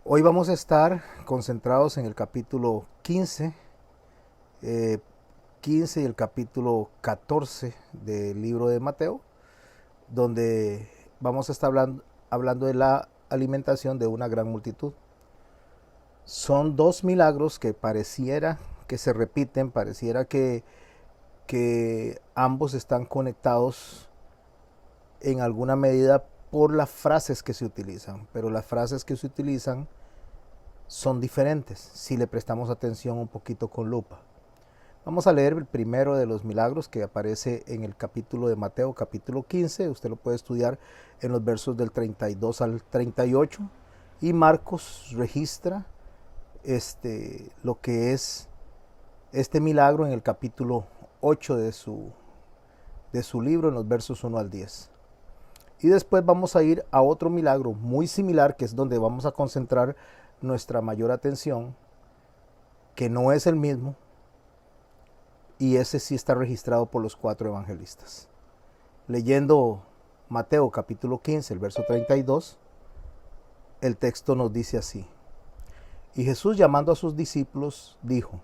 Hoy vamos a estar concentrados en el capítulo 15, 15 y el capítulo 14 del libro de Mateo, donde vamos a estar hablando de la alimentación de una gran multitud. Son dos milagros que pareciera que se repiten, pareciera que ambos están conectados en alguna medida por las frases que se utilizan, pero las frases que se utilizan son diferentes si le prestamos atención un poquito con lupa. Vamos a leer el primero de los milagros que aparece en el capítulo de Mateo, capítulo 15. Usted lo puede estudiar en los versos del 32 al 38. Y Marcos registra lo que es este milagro en el capítulo 8 de su libro, en los versos 1 al 10. Y después vamos a ir a otro milagro muy similar, que es donde vamos a concentrar nuestra mayor atención, que no es el mismo, y ese sí está registrado por los 4 evangelistas. Leyendo Mateo capítulo 15, el verso 32, el texto nos dice así: Y Jesús, llamando a sus discípulos, dijo: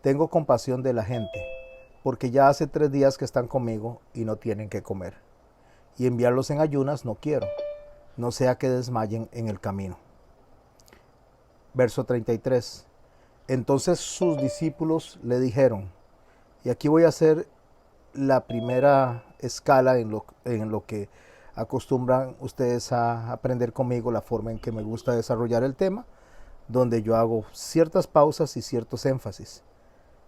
Tengo compasión de la gente, porque ya hace 3 días que están conmigo y no tienen que comer. Y enviarlos en ayunas no quiero, no sea que desmayen en el camino. Verso 33. Entonces sus discípulos le dijeron, y aquí voy a hacer la primera escala en lo que acostumbran ustedes a aprender conmigo, la forma en que me gusta desarrollar el tema, donde yo hago ciertas pausas y ciertos énfasis.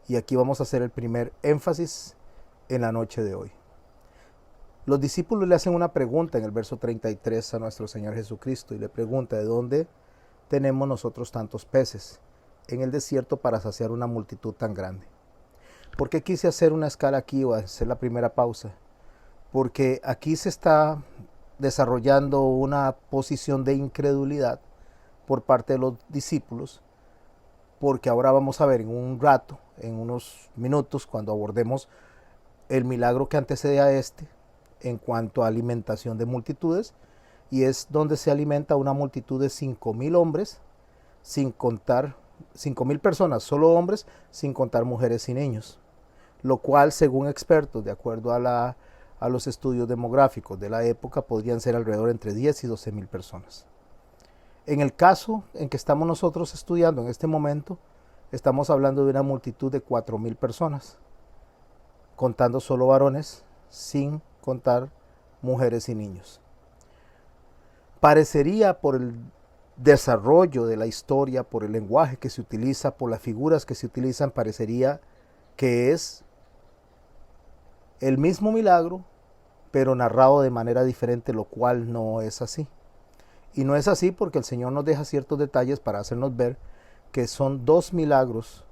Y aquí vamos a hacer el primer énfasis en la noche de hoy. Los discípulos le hacen una pregunta en el verso 33 a nuestro Señor Jesucristo y le pregunta: ¿de dónde tenemos nosotros tantos peces en el desierto para saciar una multitud tan grande? ¿Por qué quise hacer una escala aquí o hacer la primera pausa? Porque aquí se está desarrollando una posición de incredulidad por parte de los discípulos, porque ahora vamos a ver en un rato, en unos minutos, cuando abordemos el milagro que antecede a este en cuanto a alimentación de multitudes, y es donde se alimenta una multitud de 5,000 hombres, sin contar 5,000 personas, solo hombres, sin contar mujeres y niños, lo cual, según expertos, de acuerdo a los estudios demográficos de la época, podrían ser alrededor entre 10 y 12,000 personas. En el caso en que estamos nosotros estudiando en este momento, estamos hablando de una multitud de 4,000 personas, contando solo varones, sin contar mujeres y niños. Parecería, por el desarrollo de la historia, por el lenguaje que se utiliza, por las figuras que se utilizan, parecería que es el mismo milagro, pero narrado de manera diferente, lo cual no es así. Y no es así porque el Señor nos deja ciertos detalles para hacernos ver que son dos milagros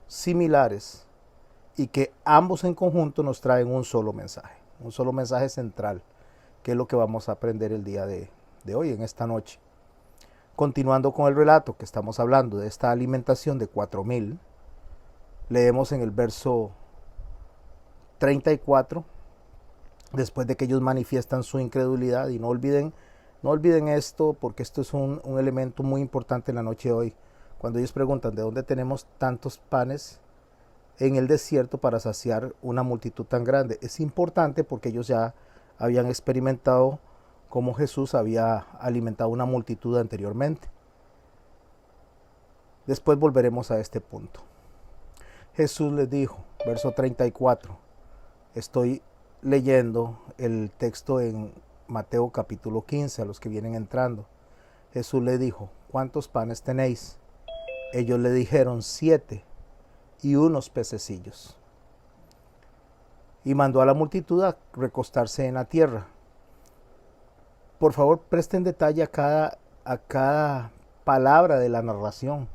similares y que ambos en conjunto nos traen un solo mensaje central, que es lo que vamos a aprender el día de hoy, en esta noche. Continuando con el relato que estamos hablando de esta alimentación de 4,000, leemos en el verso 34, después de que ellos manifiestan su incredulidad, y no olviden esto, porque esto es un elemento muy importante en la noche de hoy. Cuando ellos preguntan: ¿de dónde tenemos tantos panes en el desierto para saciar una multitud tan grande? Es importante porque ellos ya habían experimentado cómo Jesús había alimentado una multitud anteriormente. Después volveremos a este punto. Jesús les dijo, verso 34, estoy leyendo el texto en Mateo capítulo 15 a los que vienen entrando. Jesús le dijo: ¿cuántos panes tenéis? Ellos le dijeron: 7 y unos pececillos. Y mandó a la multitud a recostarse en la tierra. Por favor, presten detalle a cada palabra de la narración.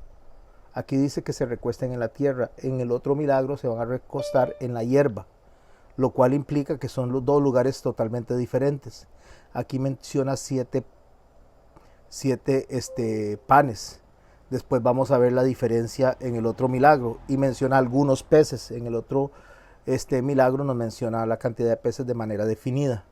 Aquí dice que se recuesten en la tierra. En el otro milagro se van a recostar en la hierba, lo cual implica que son los dos lugares totalmente diferentes. Aquí menciona siete panes. Después vamos a ver la diferencia en el otro milagro y menciona algunos peces. En el otro milagro nos menciona la cantidad de peces de manera definida.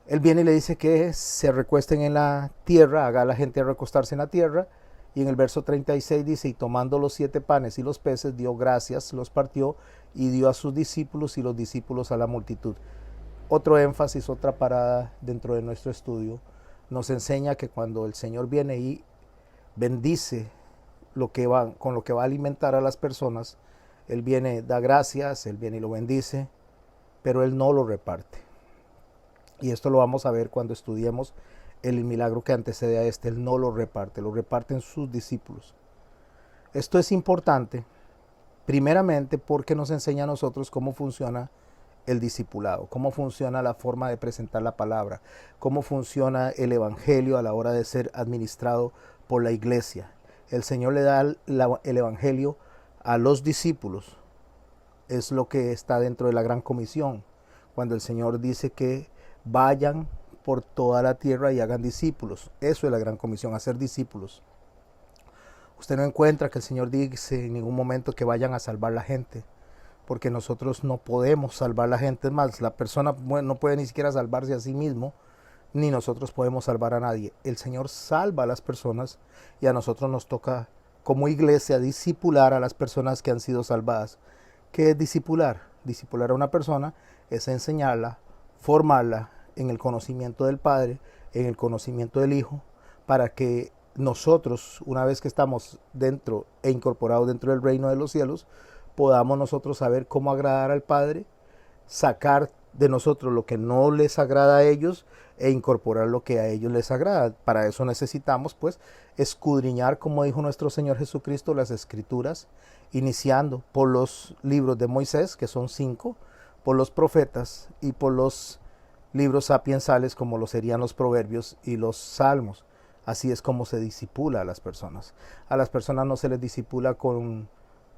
Él viene y le dice que se recuesten en la tierra, haga a la gente recostarse en la tierra. Y en el verso 36 dice, y tomando los 7 panes y los peces, dio gracias, los partió y dio a sus discípulos y los discípulos a la multitud. Otro énfasis, otra parada dentro de nuestro estudio, nos enseña que cuando el Señor viene y bendice con lo que va a alimentar a las personas, Él viene, da gracias, Él viene y lo bendice, pero Él no lo reparte. Y esto lo vamos a ver cuando estudiemos el milagro que antecede a este. Él no lo reparte, lo reparten sus discípulos. Esto es importante, primeramente porque nos enseña a nosotros cómo funciona el discipulado, cómo funciona la forma de presentar la palabra, cómo funciona el evangelio a la hora de ser administrado por la iglesia. El Señor le da el evangelio a los discípulos. Es lo que está dentro de la gran comisión, cuando el Señor dice que vayan por toda la tierra y hagan discípulos. Eso es la gran comisión, hacer discípulos. Usted no encuentra que el Señor dice en ningún momento que vayan a salvar la gente, porque nosotros no podemos salvar la gente. Es más, la persona no puede ni siquiera salvarse a sí mismo, ni nosotros podemos salvar a nadie. El Señor salva a las personas y a nosotros nos toca como iglesia discipular a las personas que han sido salvadas. ¿Qué es discipular? Discipular a una persona es enseñarla, formarla en el conocimiento del Padre, en el conocimiento del Hijo, para que nosotros, una vez que estamos dentro e incorporados dentro del reino de los cielos, podamos nosotros saber cómo agradar al Padre, sacar de nosotros lo que no les agrada a ellos e incorporar lo que a ellos les agrada. Para eso necesitamos pues escudriñar, como dijo nuestro Señor Jesucristo, las Escrituras, iniciando por los libros de Moisés, que son 5, por los profetas y por los libros sapiensales, como lo serían los proverbios y los salmos. Así es como se disipula a las personas. A las personas no se les disipula con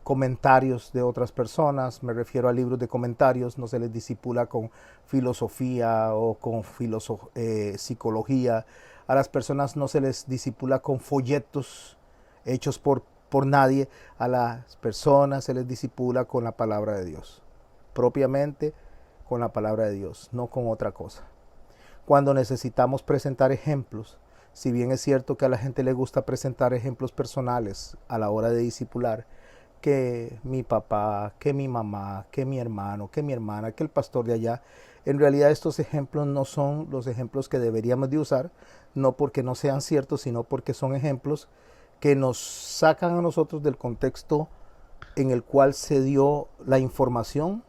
comentarios de otras personas, me refiero a libros de comentarios, no se les disipula con filosofía o con psicología. A las personas no se les disipula con folletos hechos por nadie. A las personas se les disipula con la palabra de Dios, propiamente con la palabra de Dios, no con otra cosa. Cuando necesitamos presentar ejemplos, si bien es cierto que a la gente le gusta presentar ejemplos personales a la hora de discipular, que mi papá, que mi mamá, que mi hermano, que mi hermana, que el pastor de allá, en realidad estos ejemplos no son los ejemplos que deberíamos de usar, no porque no sean ciertos, sino porque son ejemplos que nos sacan a nosotros del contexto en el cual se dio la información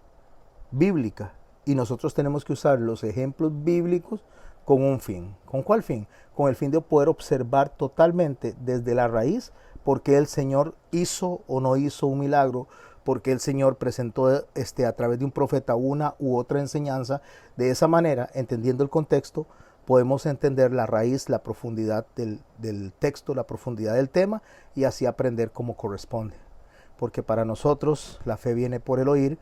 bíblica. Y nosotros tenemos que usar los ejemplos bíblicos con un fin. ¿Con cuál fin? Con el fin de poder observar totalmente desde la raíz por qué el Señor hizo o no hizo un milagro, porque el Señor presentó a través de un profeta una u otra enseñanza. De esa manera, entendiendo el contexto, podemos entender la raíz, la profundidad del texto, la profundidad del tema, y así aprender como corresponde. Porque para nosotros la fe viene por el oír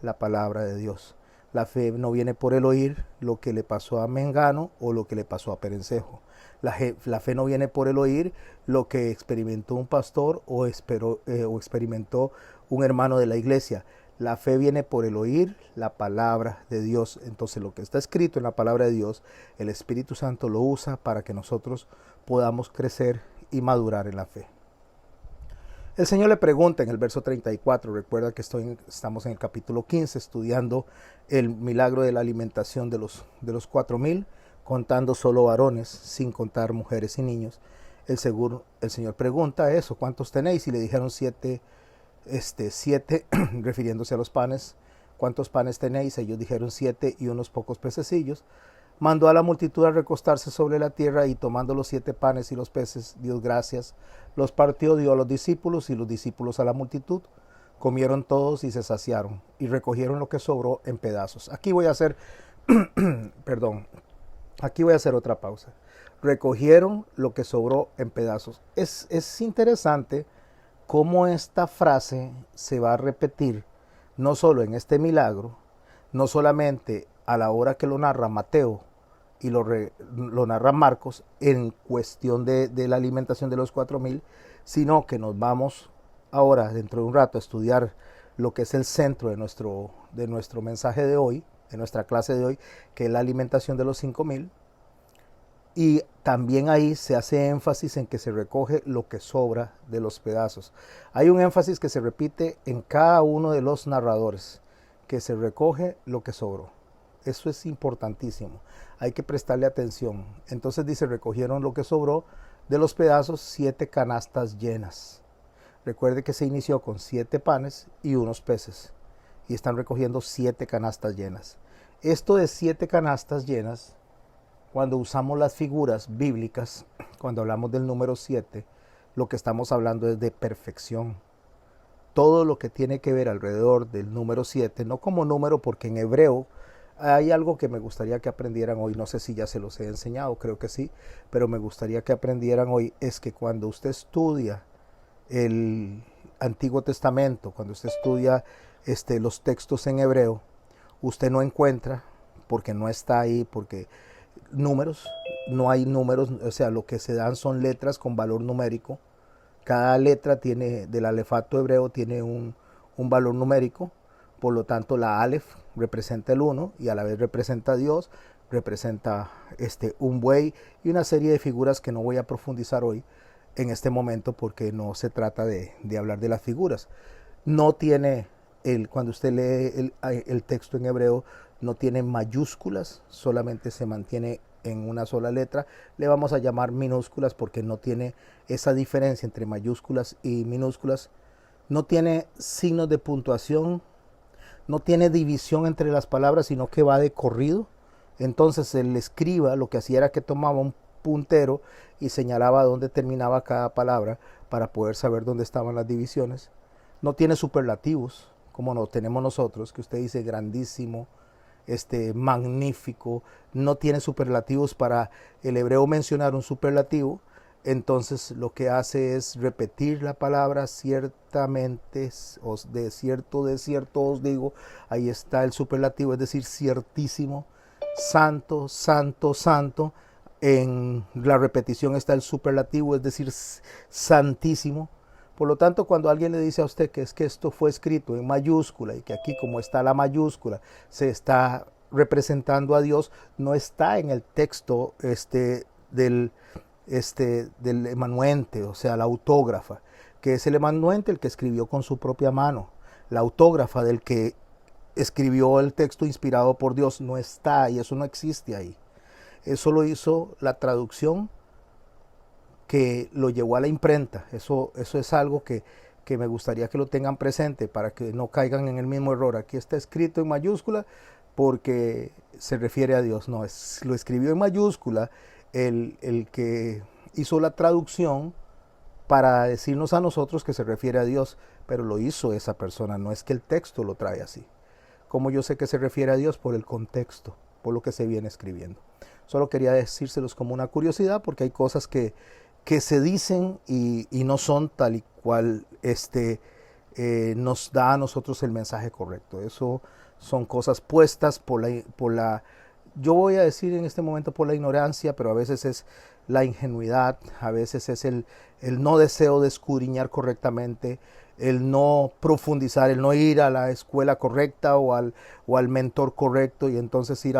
la palabra de Dios. La fe no viene por el oír lo que le pasó a Mengano o lo que le pasó a Perencejo. La fe no viene por el oír lo que experimentó un pastor o experimentó un hermano de la iglesia. La fe viene por el oír la palabra de Dios. Entonces lo que está escrito en la palabra de Dios, el Espíritu Santo lo usa para que nosotros podamos crecer y madurar en la fe. El Señor le pregunta en el verso 34, recuerda que estamos en el capítulo 15 estudiando el milagro de la alimentación de los 4,000, contando solo varones, sin contar mujeres y niños. El Señor pregunta eso, ¿cuántos tenéis? Y le dijeron 7, refiriéndose a los panes. ¿Cuántos panes tenéis? Ellos dijeron 7 y unos pocos pececillos. Mandó a la multitud a recostarse sobre la tierra y tomando los 7 panes y los peces, dio gracias, los partió, dio a los discípulos y los discípulos a la multitud. Comieron todos y se saciaron y recogieron lo que sobró en pedazos. Aquí voy a hacer, aquí voy a hacer otra pausa. Recogieron lo que sobró en pedazos. Es interesante cómo esta frase se va a repetir no solo en este milagro, no solamente a la hora que lo narra Mateo y lo narra Marcos en cuestión de la alimentación de los 4,000, sino que nos vamos ahora, dentro de un rato, a estudiar lo que es el centro de nuestro mensaje de hoy, de nuestra clase de hoy, que es la alimentación de los 5,000. Y también ahí se hace énfasis en que se recoge lo que sobra de los pedazos. Hay un énfasis que se repite en cada uno de los narradores, que se recoge lo que sobró. Eso es importantísimo. Hay que prestarle atención. Entonces dice, recogieron lo que sobró de los pedazos, 7 canastas llenas. Recuerde que se inició con 7 panes y unos peces. Y están recogiendo 7 canastas llenas. Esto de 7 canastas llenas, cuando usamos las figuras bíblicas, cuando hablamos del número 7, lo que estamos hablando es de perfección. Todo lo que tiene que ver alrededor del número 7, no como número, porque en hebreo hay algo que me gustaría que aprendieran hoy, no sé si ya se los he enseñado, creo que sí, pero me gustaría que aprendieran hoy, es que cuando usted estudia el Antiguo Testamento, cuando usted estudia los textos en hebreo, usted no encuentra, porque no está ahí, porque números, no hay números, o sea, lo que se dan son letras con valor numérico. Cada letra tiene, del alefato hebreo tiene un valor numérico, por lo tanto la Aleph representa el 1 y a la vez representa a Dios, representa un buey y una serie de figuras que no voy a profundizar hoy en este momento porque no se trata de hablar de las figuras. No tiene, cuando usted lee el texto en hebreo, no tiene mayúsculas, solamente se mantiene en una sola letra. Le vamos a llamar minúsculas porque no tiene esa diferencia entre mayúsculas y minúsculas. No tiene signos de puntuación, no tiene división entre las palabras, sino que va de corrido. Entonces el escriba lo que hacía era que tomaba un puntero y señalaba dónde terminaba cada palabra para poder saber dónde estaban las divisiones. No tiene superlativos, como no tenemos nosotros, que usted dice grandísimo, magnífico. No tiene superlativos. Para el hebreo mencionar un superlativo, entonces lo que hace es repetir la palabra ciertamente, de cierto os digo, ahí está el superlativo, es decir, ciertísimo, santo, santo, santo. En la repetición está el superlativo, es decir, santísimo. Por lo tanto, cuando alguien le dice a usted que es que esto fue escrito en mayúscula y que aquí como está la mayúscula se está representando a Dios, no está en el texto del emanuente, o sea, la autógrafa, que es el emanuente el que escribió con su propia mano. La autógrafa del que escribió el texto inspirado por Dios no está y eso no existe ahí. Eso lo hizo la traducción que lo llevó a la imprenta. Eso es algo que me gustaría que lo tengan presente para que no caigan en el mismo error. Aquí está escrito en mayúscula porque se refiere a Dios. No, lo escribió en mayúscula el que hizo la traducción para decirnos a nosotros que se refiere a Dios, pero lo hizo esa persona, no es que el texto lo trae así. Como yo sé que se refiere a Dios? Por el contexto, por lo que se viene escribiendo. Solo quería decírselos como una curiosidad porque hay cosas que se dicen y no son tal y cual nos da a nosotros el mensaje correcto. Eso son cosas puestas por la, yo voy a decir en este momento por la ignorancia, pero a veces es la ingenuidad, a veces es el no deseo de escudriñar correctamente, el no profundizar, el no ir a la escuela correcta o al mentor correcto y entonces ir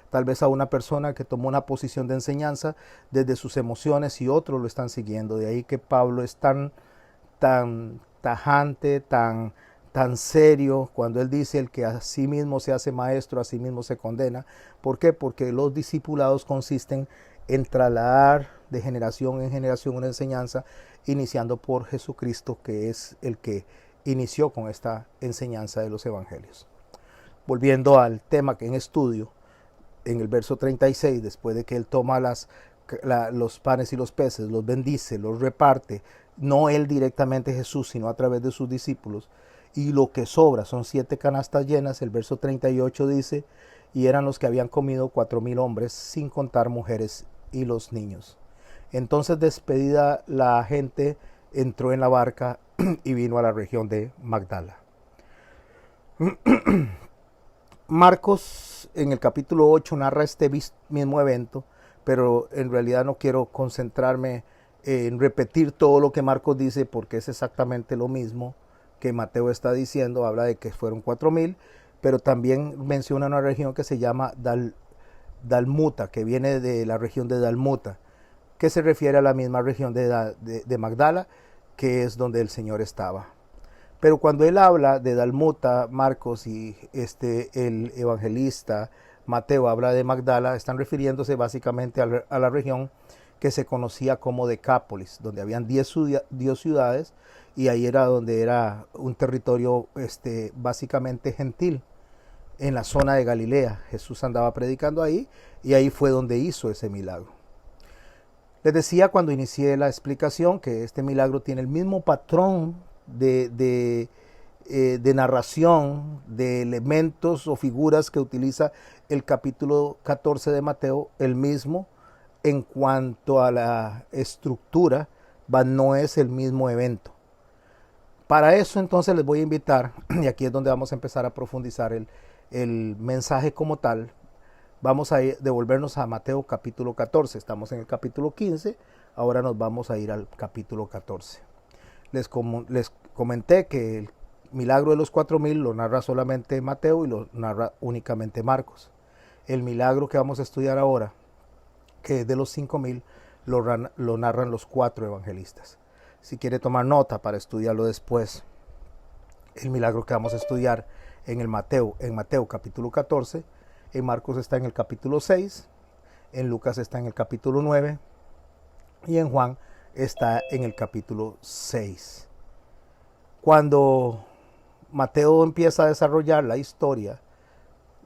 tal vez a una persona que tomó una posición de enseñanza desde sus emociones y otros lo están siguiendo. De ahí que Pablo es tan tajante, tan serio cuando él dice: el que a sí mismo se hace maestro, a sí mismo se condena. ¿Por qué? Porque los discipulados consisten en trasladar de generación en generación una enseñanza, iniciando por Jesucristo, que es el que inició con esta enseñanza de los evangelios. Volviendo al tema que en estudio, en el verso 36, después de que él toma los panes y los peces, los bendice, los reparte, no él directamente Jesús, sino a través de sus discípulos, y lo que sobra son 7 canastas llenas. El verso 38 dice: y eran los que habían comido 4,000 hombres, sin contar mujeres y los niños. Entonces, despedida la gente, entró en la barca y vino a la región de Magdala. Marcos en el capítulo 8 narra este mismo evento, pero en realidad no quiero concentrarme en repetir todo lo que Marcos dice porque es exactamente lo mismo que Mateo está diciendo. Habla de que fueron 4,000, pero también menciona una región que se llama Dalmuta, que viene de la región de Dalmuta, que se refiere a la misma región de Magdala, que es donde el Señor estaba. Pero cuando él habla de Dalmuta, Marcos y el evangelista Mateo habla de Magdala, están refiriéndose básicamente a la región que se conocía como Decápolis, donde habían 10 ciudades, y ahí era donde era un territorio básicamente gentil, en la zona de Galilea. Jesús andaba predicando ahí, y ahí fue donde hizo ese milagro. Les decía cuando inicié la explicación que este milagro tiene el mismo patrón de narración, de elementos o figuras que utiliza el capítulo 14 de Mateo, el mismo en cuanto a la estructura, no es el mismo evento. Para eso entonces les voy a invitar, y aquí es donde vamos a empezar a profundizar el mensaje como tal. Vamos a devolvernos a Mateo capítulo 14, estamos en el capítulo 15, ahora nos vamos a ir al capítulo 14. Les comenté que el milagro de los 4,000 lo narra solamente Mateo y lo narra únicamente Marcos. El milagro que vamos a estudiar ahora, que es de los 5,000, lo narran los 4 evangelistas. Si quiere tomar nota para estudiarlo después, el milagro que vamos a estudiar en Mateo capítulo 14, en Marcos está en el capítulo 6, en Lucas está en el capítulo 9 y en Juan está en el capítulo 6. Cuando Mateo empieza a desarrollar la historia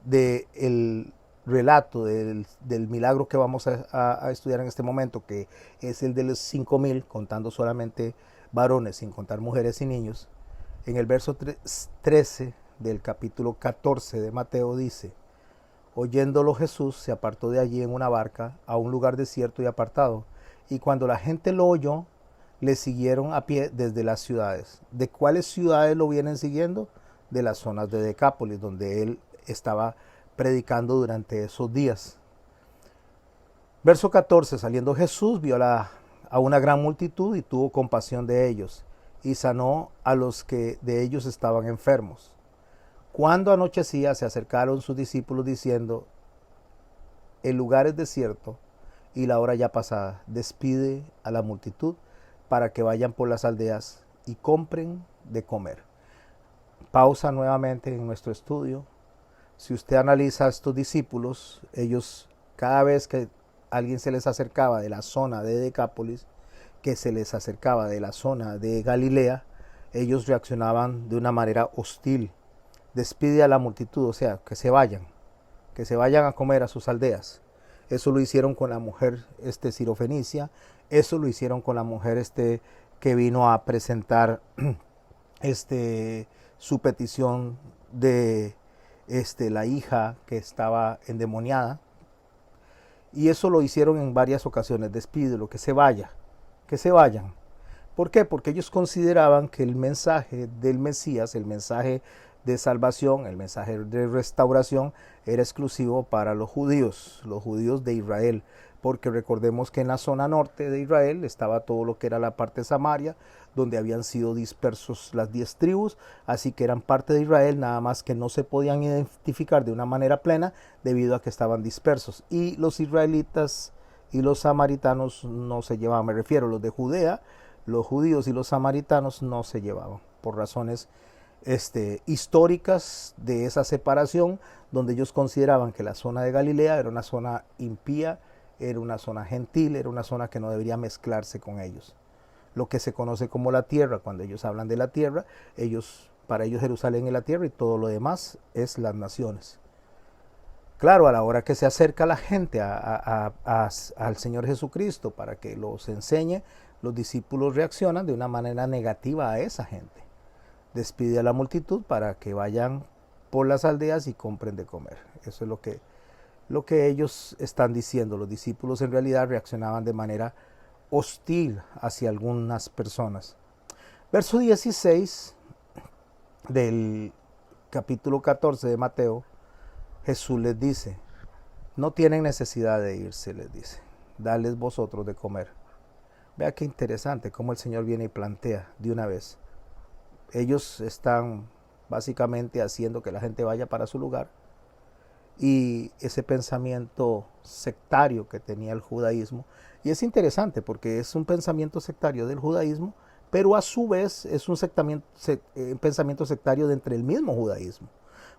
del relato del milagro que vamos a estudiar en este momento, que es el de los 5,000, contando solamente varones, sin contar mujeres y niños, en el verso 13 del capítulo 14 de Mateo dice: oyéndolo Jesús se apartó de allí en una barca a un lugar desierto y apartado, y cuando la gente lo oyó, le siguieron a pie desde las ciudades. ¿De cuáles ciudades lo vienen siguiendo? De las zonas de Decápolis, donde él estaba predicando durante esos días. Verso 14, saliendo Jesús vio a una gran multitud y tuvo compasión de ellos, y sanó a los que de ellos estaban enfermos. Cuando anochecía se acercaron sus discípulos diciendo: el lugar es desierto y la hora ya pasada, despide a la multitud para que vayan por las aldeas y compren de comer. Pausa nuevamente en nuestro estudio. Si usted analiza a estos discípulos, ellos cada vez que alguien se les acercaba de la zona de Decápolis, que se les acercaba de la zona de Galilea, ellos reaccionaban de una manera hostil. Despide a la multitud, o sea, que se vayan a comer a sus aldeas. Eso lo hicieron con la mujer sirofenicia, eso lo hicieron con la mujer que vino a presentar su petición de la hija que estaba endemoniada, y eso lo hicieron en varias ocasiones. Despídelo, que se vayan. ¿Por qué? Porque ellos consideraban que el mensaje del Mesías, el mensaje de salvación, el mensaje de restauración, era exclusivo para los judíos de Israel, porque recordemos que en la zona norte de Israel estaba todo lo que era la parte de Samaria, donde habían sido dispersos las 10 tribus, así que eran parte de Israel, nada más que no se podían identificar de una manera plena debido a que estaban dispersos. Y los israelitas y los samaritanos no se llevaban, me refiero a los de Judea, los judíos y los samaritanos no se llevaban, por razones históricas de esa separación, donde ellos consideraban que la zona de Galilea era una zona impía, era una zona gentil, era una zona que no debería mezclarse con ellos. Lo que se conoce como la tierra, cuando ellos hablan de la tierra, para ellos Jerusalén es la tierra y todo lo demás es las naciones. Claro, a la hora que se acerca la gente al Señor Jesucristo para que los enseñe, los discípulos reaccionan de una manera negativa a esa gente. Despide a la multitud para que vayan por las aldeas y compren de comer. Eso es lo que ellos están diciendo. Los discípulos en realidad reaccionaban de manera hostil hacia algunas personas. Verso 16 del capítulo 14 de Mateo, Jesús les dice: no tienen necesidad de irse, les dice, dales vosotros de comer. Vea qué interesante cómo el Señor viene y plantea de una vez. Ellos están básicamente haciendo que la gente vaya para su lugar, y ese pensamiento sectario que tenía el judaísmo. Y es interesante porque es un pensamiento sectario del judaísmo, pero a su vez es un pensamiento sectario de entre el mismo judaísmo,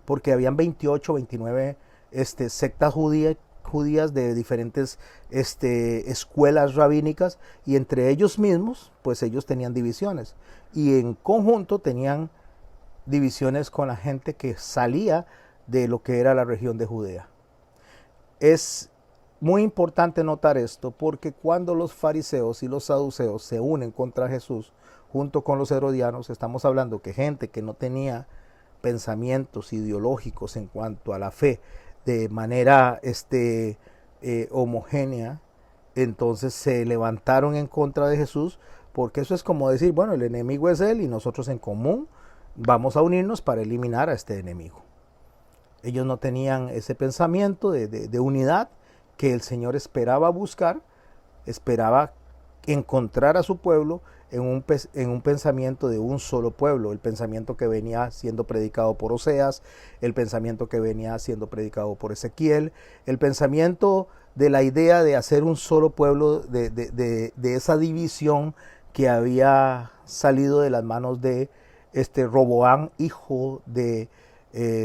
porque habían 28, 29 sectas judías de diferentes escuelas rabínicas, y entre ellos mismos, pues ellos tenían divisiones, y en conjunto tenían divisiones con la gente que salía de lo que era la región de Judea. Es muy importante notar esto porque cuando los fariseos y los saduceos se unen contra Jesús junto con los herodianos, estamos hablando que gente que no tenía pensamientos ideológicos en cuanto a la fe de manera homogénea, entonces se levantaron en contra de Jesús, porque eso es como decir, bueno, el enemigo es él y nosotros en común vamos a unirnos para eliminar a este enemigo. Ellos no tenían ese pensamiento de unidad que el Señor esperaba buscar, esperaba encontrar a su pueblo en un pensamiento de un solo pueblo, el pensamiento que venía siendo predicado por Oseas, el pensamiento que venía siendo predicado por Ezequiel, el pensamiento de la idea de hacer un solo pueblo, de esa división que había salido de las manos de Roboam, hijo de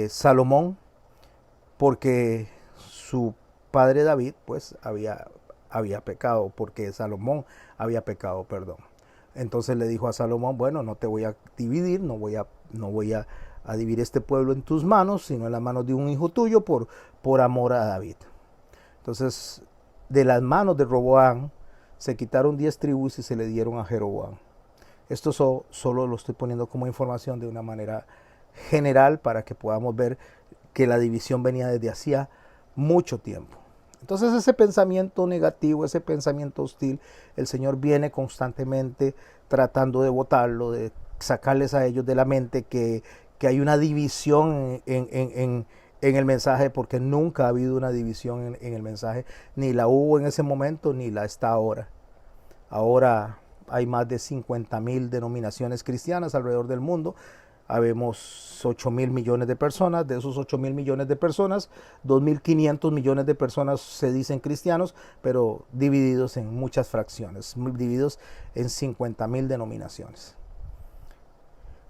Salomón, porque su padre David pues había pecado, porque Salomón había pecado, perdón. Entonces le dijo a Salomón, bueno, no te voy a dividir, no voy a dividir este pueblo en tus manos, sino en las manos de un hijo tuyo por amor a David. Entonces, de las manos de Roboam se quitaron 10 tribus y se le dieron a Jeroboam. Esto solo lo estoy poniendo como información de una manera general para que podamos ver que la división venía desde hacía mucho tiempo. Entonces ese pensamiento negativo, ese pensamiento hostil, el Señor viene constantemente tratando de botarlo, de sacarles a ellos de la mente que hay una división en el mensaje, porque nunca ha habido una división en el mensaje, ni la hubo en ese momento, ni la está ahora. Ahora hay más de 50,000 denominaciones cristianas alrededor del mundo. Habemos 8,000 millones de personas. De esos 8,000 millones de personas, 2,500 millones de personas se dicen cristianos, pero divididos en muchas fracciones, divididos en 50,000 denominaciones.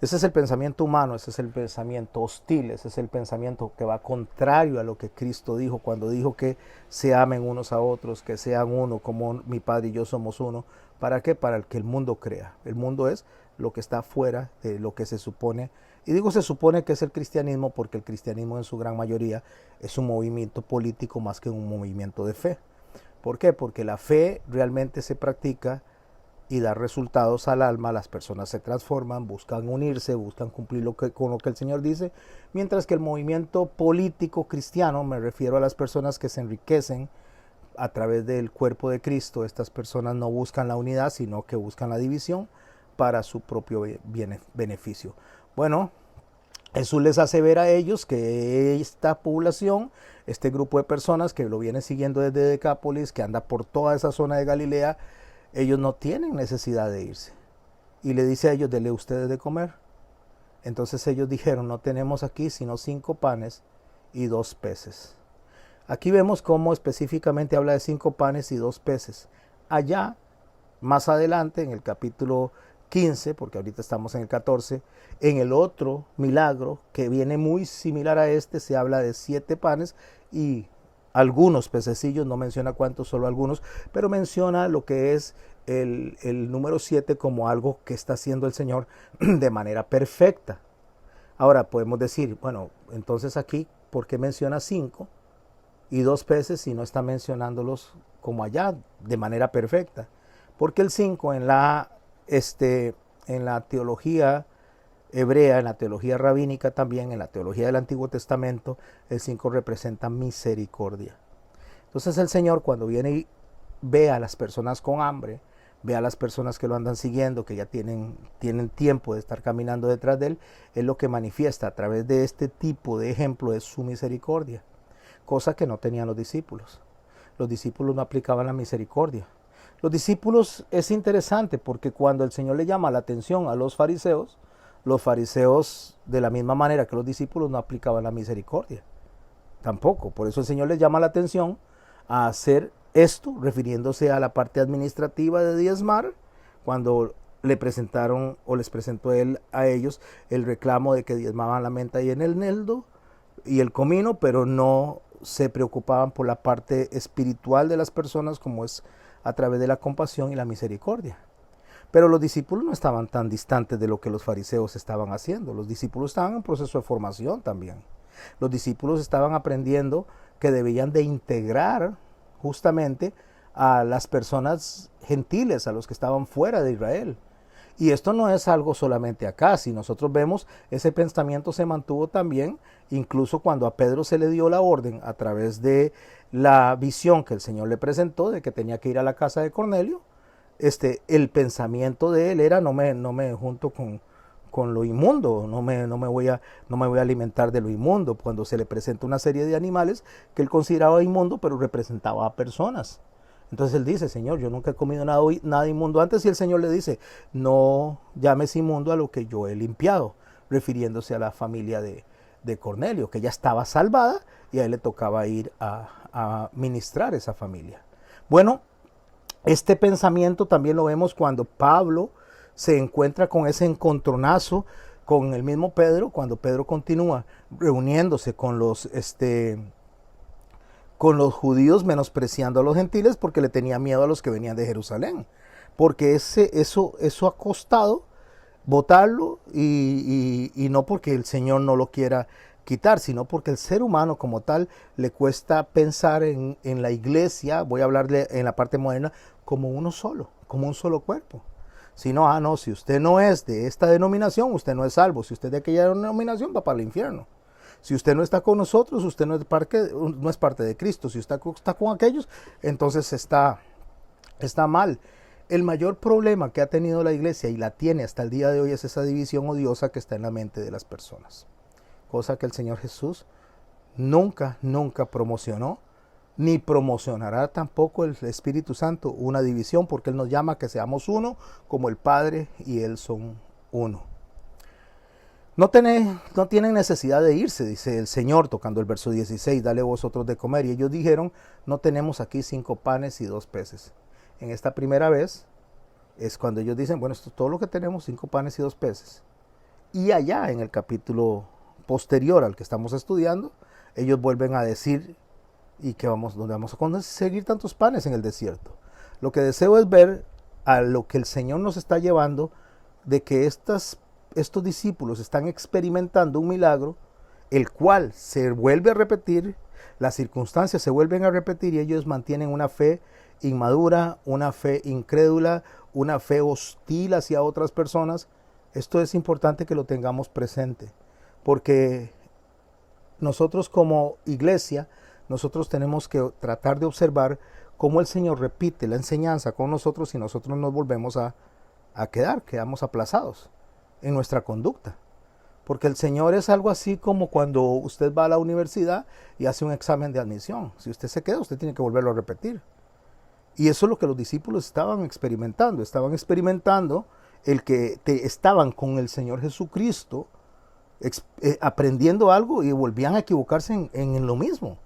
Ese es el pensamiento humano, ese es el pensamiento hostil, ese es el pensamiento que va contrario a lo que Cristo dijo cuando dijo que se amen unos a otros, que sean uno como mi Padre y yo somos uno. ¿Para qué? Para que el mundo crea. El mundo es lo que está fuera de lo que se supone, y digo se supone que es el cristianismo, porque el cristianismo en su gran mayoría es un movimiento político más que un movimiento de fe. ¿Por qué? Porque la fe realmente se practica y da resultados al alma, las personas se transforman, buscan unirse, buscan cumplir con lo que el Señor dice, mientras que el movimiento político cristiano, me refiero a las personas que se enriquecen a través del cuerpo de Cristo, estas personas no buscan la unidad, sino que buscan la división para su propio beneficio. Bueno, Jesús les hace ver a ellos que esta población, este grupo de personas que lo viene siguiendo desde Decápolis, que anda por toda esa zona de Galilea, ellos no tienen necesidad de irse. Y le dice a ellos, denle ustedes de comer. Entonces ellos dijeron, no tenemos aquí sino 5 panes y 2 peces. Aquí vemos cómo específicamente habla de 5 panes y 2 peces. Allá, más adelante, en el capítulo 15, porque ahorita estamos en el 14, en el otro milagro que viene muy similar a este, se habla de 7 panes y algunos pececillos, no menciona cuántos, solo algunos, pero menciona lo que es el número 7 como algo que está haciendo el Señor de manera perfecta. Ahora podemos decir, bueno, entonces aquí, ¿por qué menciona 5 y 2 peces si no está mencionándolos como allá de manera perfecta? Porque el 5 en la teología hebrea, en la teología rabínica también, en la teología del Antiguo Testamento, el 5 representa misericordia. Entonces el Señor, cuando viene y ve a las personas con hambre, ve a las personas que lo andan siguiendo, que ya tienen tiempo de estar caminando detrás de él, es lo que manifiesta a través de este tipo de ejemplo de su misericordia, cosa que no tenían los discípulos. Los discípulos no aplicaban la misericordia. Los discípulos es interesante porque cuando el Señor le llama la atención a los fariseos, los fariseos, de la misma manera que los discípulos, no aplicaban la misericordia. Tampoco. Por eso el Señor les llama la atención a hacer esto, refiriéndose a la parte administrativa de diezmar, cuando le presentaron o les presentó él a ellos el reclamo de que diezmaban la menta y en el eneldo y el comino, pero no se preocupaban por la parte espiritual de las personas, como es a través de la compasión y la misericordia. Pero los discípulos no estaban tan distantes de lo que los fariseos estaban haciendo. Los discípulos estaban en proceso de formación también. Los discípulos estaban aprendiendo que debían de integrar justamente a las personas gentiles, a los que estaban fuera de Israel. Y esto no es algo solamente acá. Si nosotros vemos, ese pensamiento se mantuvo también, incluso cuando a Pedro se le dio la orden a través de la visión que el Señor le presentó de que tenía que ir a la casa de Cornelio. El pensamiento de él era: no me junto con lo inmundo, no me voy a alimentar de lo inmundo. Cuando se le presenta una serie de animales que él consideraba inmundo, pero representaba a personas. Entonces él dice: Señor, yo nunca he comido nada inmundo antes. Y el Señor le dice: no llames inmundo a lo que yo he limpiado, refiriéndose a la familia de Cornelio, que ya estaba salvada y a él le tocaba ir a ministrar esa familia. Bueno, este pensamiento también lo vemos cuando Pablo se encuentra con ese encontronazo con el mismo Pedro, cuando Pedro continúa reuniéndose con los judíos, menospreciando a los gentiles porque le tenía miedo a los que venían de Jerusalén, porque eso ha costado botarlo, y no porque el Señor no lo quiera quitar, sino porque el ser humano como tal le cuesta pensar en la iglesia, voy a hablarle en la parte moderna, como uno solo, como un solo cuerpo. Si no, si usted no es de esta denominación, usted no es salvo. Si usted es de aquella denominación, va para el infierno. Si usted no está con nosotros, usted no es parte de Cristo. Si usted está con aquellos, entonces está mal. El mayor problema que ha tenido la iglesia, y la tiene hasta el día de hoy, es esa división odiosa que está en la mente de las personas. Cosa que el Señor Jesús nunca promocionó, ni promocionará tampoco el Espíritu Santo una división, porque Él nos llama a que seamos uno, como el Padre y Él son uno. No tienen necesidad de irse, dice el Señor, tocando el verso 16, dale vosotros de comer. Y ellos dijeron: no tenemos aquí 5 panes y 2 peces. En esta primera vez es cuando ellos dicen: bueno, esto es todo lo que tenemos, 5 panes y 2 peces. Y allá en el capítulo posterior al que estamos estudiando, ellos vuelven a decir: ¿y dónde vamos a conseguir tantos panes en el desierto? Lo que deseo es ver a lo que el Señor nos está llevando, de que estos discípulos están experimentando un milagro, el cual se vuelve a repetir, las circunstancias se vuelven a repetir, y ellos mantienen una fe inmadura, una fe incrédula, una fe hostil hacia otras personas. Esto es importante que lo tengamos presente, porque nosotros como iglesia, nosotros tenemos que tratar de observar cómo el Señor repite la enseñanza con nosotros, y nosotros nos volvemos a quedamos aplazados en nuestra conducta. Porque el Señor es algo así como cuando usted va a la universidad y hace un examen de admisión. Si usted se queda, usted tiene que volverlo a repetir. Y eso es lo que los discípulos estaban experimentando. Estaban experimentando el que estaban con el Señor Jesucristo, aprendiendo algo, y volvían a equivocarse en lo mismo.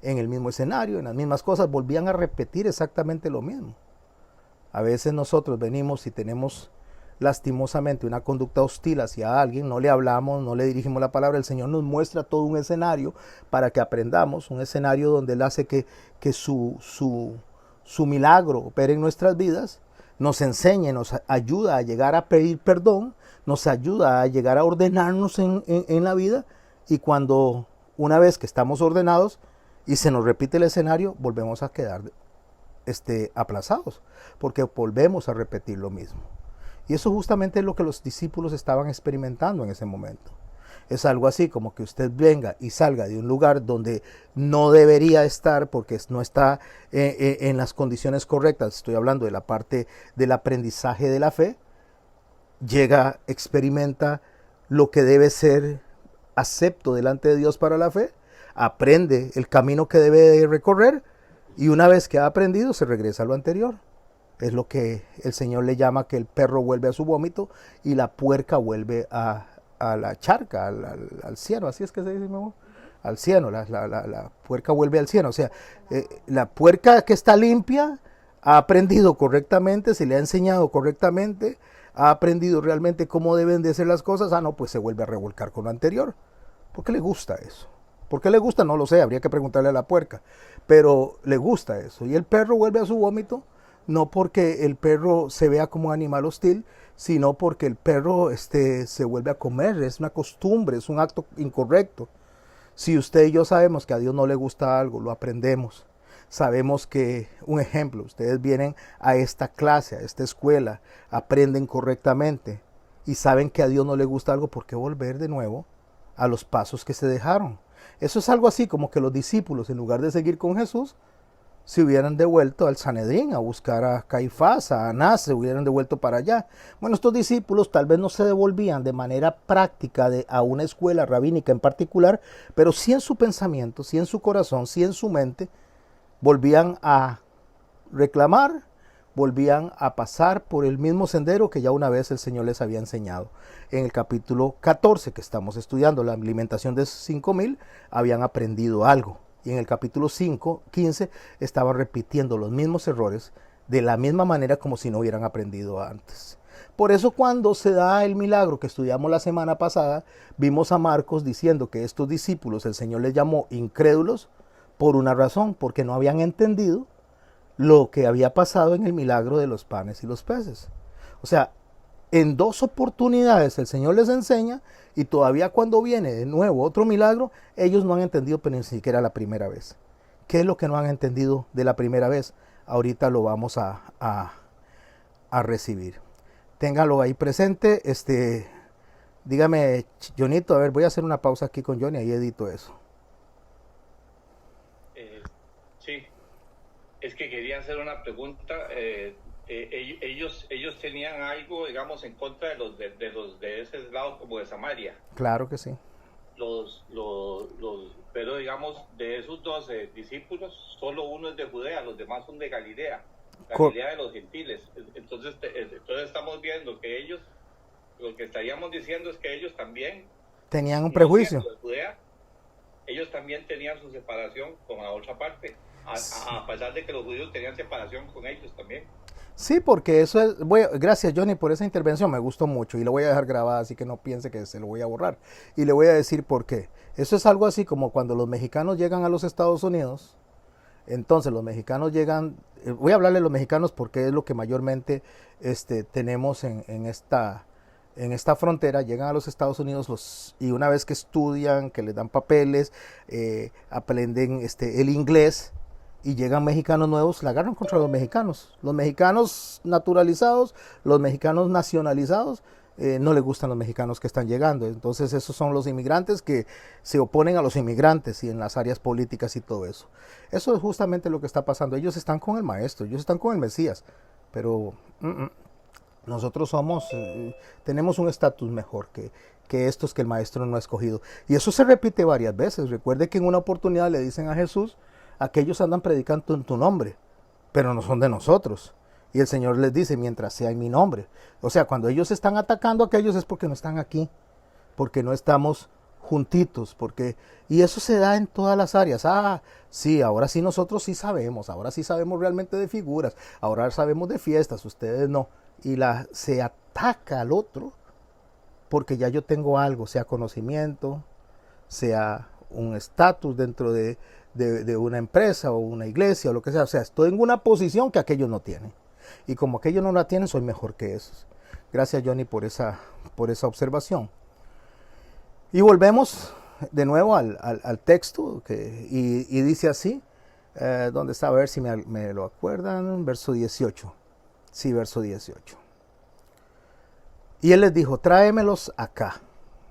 En el mismo escenario, en las mismas cosas, volvían a repetir exactamente lo mismo. A veces nosotros venimos y tenemos lastimosamente una conducta hostil hacia alguien, no le hablamos, no le dirigimos la palabra. El Señor nos muestra todo un escenario para que aprendamos, un escenario donde Él hace que su milagro opere en nuestras vidas, nos enseñe, nos ayuda a llegar a pedir perdón, nos ayuda a llegar a ordenarnos en la vida, y cuando una vez que estamos ordenados y se nos repite el escenario, volvemos a quedar aplazados, porque volvemos a repetir lo mismo. Y eso justamente es lo que los discípulos estaban experimentando en ese momento. Es algo así como que usted venga y salga de un lugar donde no debería estar, porque no está en las condiciones correctas. Estoy hablando de la parte del aprendizaje de la fe. Llega, experimenta lo que debe ser acepto delante de Dios para la fe, aprende el camino que debe recorrer, y una vez que ha aprendido se regresa a lo anterior. Es lo que el Señor le llama que el perro vuelve a su vómito y la puerca vuelve a la charca, al cieno, así es que se dice, mi amor, al cieno, la puerca vuelve al cieno. O sea, la puerca que está limpia ha aprendido correctamente, se le ha enseñado correctamente, ha aprendido realmente cómo deben de ser las cosas. Ah, no, pues se vuelve a revolcar con lo anterior. ¿Por qué le gusta eso? ¿Por qué le gusta? No lo sé, habría que preguntarle a la puerca. Pero le gusta eso. Y el perro vuelve a su vómito, no porque el perro se vea como un animal hostil, sino porque el perro se vuelve a comer. Es una costumbre, es un acto incorrecto. Si usted y yo sabemos que a Dios no le gusta algo, lo aprendemos. Sabemos que, un ejemplo, ustedes vienen a esta clase, a esta escuela, aprenden correctamente y saben que a Dios no le gusta algo, ¿por qué volver de nuevo a los pasos que se dejaron? Eso es algo así como que los discípulos, en lugar de seguir con Jesús, se hubieran devuelto al Sanedrín a buscar a Caifás, a Anás, se hubieran devuelto para allá. Bueno, estos discípulos tal vez no se devolvían de manera práctica a una escuela rabínica en particular, pero sí en su pensamiento, sí en su corazón, sí en su mente, volvían a reclamar, volvían a pasar por el mismo sendero que ya una vez el Señor les había enseñado. En el capítulo 14 que estamos estudiando, la alimentación de 5,000, habían aprendido algo. Y en el capítulo 15 estaban repitiendo los mismos errores de la misma manera como si no hubieran aprendido antes. Por eso cuando se da el milagro que estudiamos la semana pasada, vimos a Marcos diciendo que estos discípulos el Señor les llamó incrédulos por una razón, porque no habían entendido lo que había pasado en el milagro de los panes y los peces. O sea, en 2 oportunidades el Señor les enseña y todavía cuando viene de nuevo otro milagro, ellos no han entendido, pero ni siquiera la primera vez. ¿Qué es lo que no han entendido de la primera vez? Ahorita lo vamos a recibir. Téngalo ahí presente. Dígame, Jonito, a ver, voy a hacer una pausa aquí con Johnny, ahí edito eso. Sí, es que quería hacer una pregunta. Ellos tenían algo, digamos, en contra de ese lado como de Samaria. Claro que sí. Pero digamos, de esos 12 discípulos, solo uno es de Judea, los demás son de Galilea, Galilea de los gentiles. Entonces estamos viendo que ellos, lo que estaríamos diciendo es que ellos también, tenían un no prejuicio. siendo de Judea, ellos también tenían su separación con la otra parte, a pesar de que los judíos tenían separación con ellos también. Sí, porque eso es. Gracias, Johnny, por esa intervención. Me gustó mucho y lo voy a dejar grabada, así que no piense que se lo voy a borrar. Y le voy a decir por qué. Eso es algo así como cuando los mexicanos llegan a los Estados Unidos. Entonces, los mexicanos llegan. Voy a hablarle a los mexicanos porque es lo que mayormente tenemos en esta frontera. Llegan a los Estados Unidos y una vez que estudian, que les dan papeles, aprenden el inglés y llegan mexicanos nuevos, la agarran contra los mexicanos naturalizados, los mexicanos nacionalizados. No les gustan los mexicanos que están llegando. Entonces esos son los inmigrantes que se oponen a los inmigrantes y en las áreas políticas y todo eso. Eso es justamente lo que está pasando. Ellos están con el maestro, ellos están con el Mesías, pero nosotros tenemos un estatus mejor que estos que el maestro no ha escogido. Y eso se repite varias veces. Recuerde que en una oportunidad le dicen a Jesús: aquellos andan predicando en tu nombre, pero no son de nosotros. Y el Señor les dice: mientras sea en mi nombre. O sea, cuando ellos están atacando a aquellos es porque no están aquí, porque no estamos juntitos, y eso se da en todas las áreas. Sí, ahora sí nosotros sí sabemos, ahora sí sabemos realmente de figuras, ahora sabemos de fiestas, ustedes no. Y se ataca al otro porque ya yo tengo algo, sea conocimiento, sea un estatus dentro de una empresa o una iglesia o lo que sea. O sea, estoy en una posición que aquellos no tienen. Y como aquellos no la tienen, soy mejor que esos. Gracias, Johnny, por esa observación. Y volvemos de nuevo al texto y dice así. ¿Dónde está? A ver si me lo acuerdan. Verso 18. Sí, verso 18. Y él les dijo: tráemelos acá.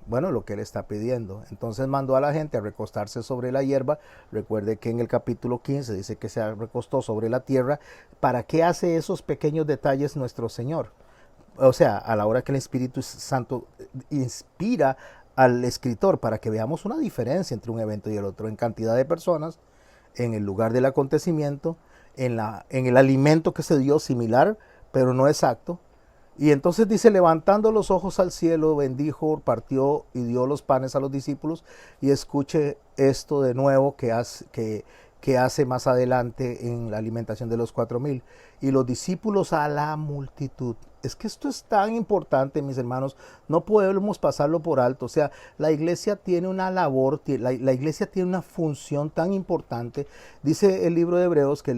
Bueno, lo que él está pidiendo. Entonces mandó a la gente a recostarse sobre la hierba. Recuerde que en el capítulo 15 dice que se recostó sobre la tierra. ¿Para qué hace esos pequeños detalles nuestro Señor? O sea, a la hora que el Espíritu Santo inspira al escritor, para que veamos una diferencia entre un evento y el otro en cantidad de personas, en el lugar del acontecimiento en el alimento que se dio, similar, pero no exacto. Y entonces dice, levantando los ojos al cielo, bendijo, partió y dio los panes a los discípulos. Y escuche esto de nuevo que hace más adelante en la alimentación de los 4,000. Y los discípulos a la multitud. Es que esto es tan importante, mis hermanos, no podemos pasarlo por alto. O sea, la iglesia tiene una labor, la iglesia tiene una función tan importante. Dice el libro de Hebreos que